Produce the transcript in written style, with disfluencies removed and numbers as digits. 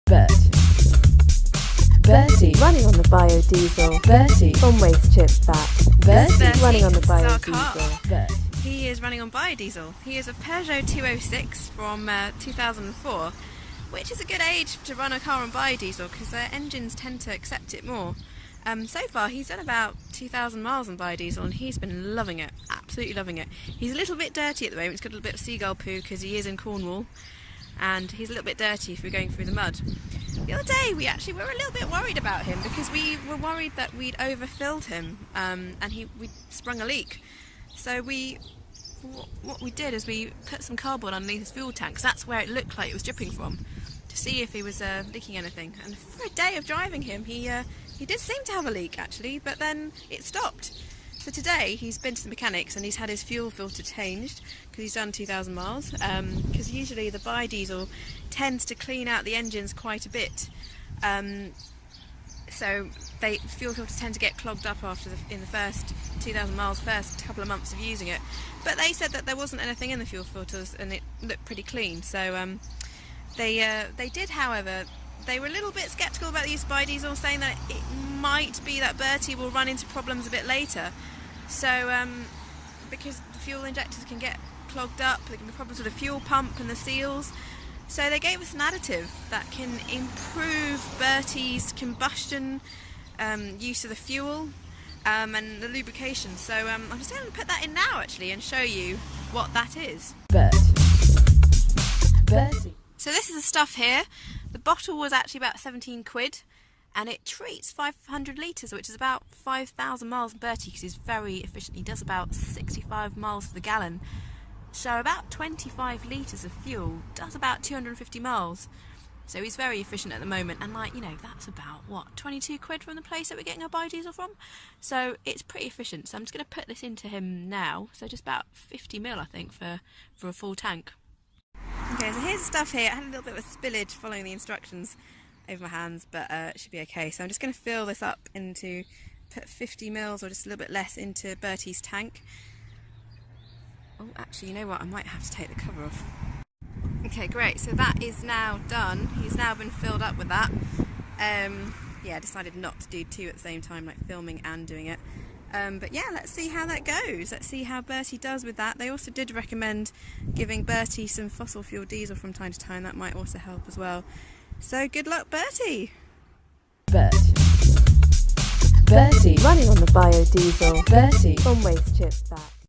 Bertie running on the biodiesel. Bertie on waste chip fat. Bertie running on the biodiesel. He is running on biodiesel. He is a Peugeot 206 from 2004, which is a good age to run a car on biodiesel because their engines tend to accept it more. So far he's done about 2,000 miles on biodiesel and he's been loving it, absolutely loving it. He's a little bit dirty at the moment, he's got a little bit of seagull poo because he is in Cornwall and he's a little bit dirty if we're going through the mud. The other day we were a little bit worried about him because we were worried that we'd overfilled him and we sprung a leak. So what we did is we put some cardboard underneath his fuel tank because that's where it looked like it was dripping from, to see if he was leaking anything. And for a day of driving him, he did seem to have a leak actually, but then it stopped. So today he's been to the mechanics and he's had his fuel filter changed because he's done 2,000 miles. Because usually the biodiesel tends to clean out the engines quite a bit. So fuel filters tend to get clogged up in the first 2,000 miles, first couple of months of using it. But they said that there wasn't anything in the fuel filters and it looked pretty clean. So they did, however, they were a little bit sceptical about the use of biodiesel, saying that it might be that Bertie will run into problems a bit later. So because the fuel injectors can get clogged up, there can be problems with the fuel pump and the seals. So they gave us an additive that can improve Bertie's combustion, use of the fuel, and the lubrication. So I'm just going to put that in now actually and show you what that is. Bertie. So this is the stuff here. The bottle was actually about 17 quid and it treats 500 litres, which is about 5,000 miles. Bertie, because he's very efficient, he does about 65 miles to the gallon. So about 25 litres of fuel does about 250 miles. So he's very efficient at the moment, and that's about, what, 22 quid from the place that we're getting our biodiesel from? So it's pretty efficient. So I'm just going to put this into him now. So just about 50 mil, I think, for a full tank. Okay, so here's the stuff here. I had a little bit of a spillage following the instructions over my hands, but it should be okay. So I'm just going to fill this up put 50 mils or just a little bit less into Bertie's tank. Oh, actually, you know what? I might have to take the cover off. Okay, great. So that is now done. He's now been filled up with that. Yeah, I decided not to do two at the same time, like filming and doing it. But yeah, let's see how that goes. Let's see how Bertie does with that. They also did recommend giving Bertie some fossil fuel diesel from time to time. That might also help as well. So good luck, Bertie! Bertie running on the biodiesel. Bertie on waste chip fat.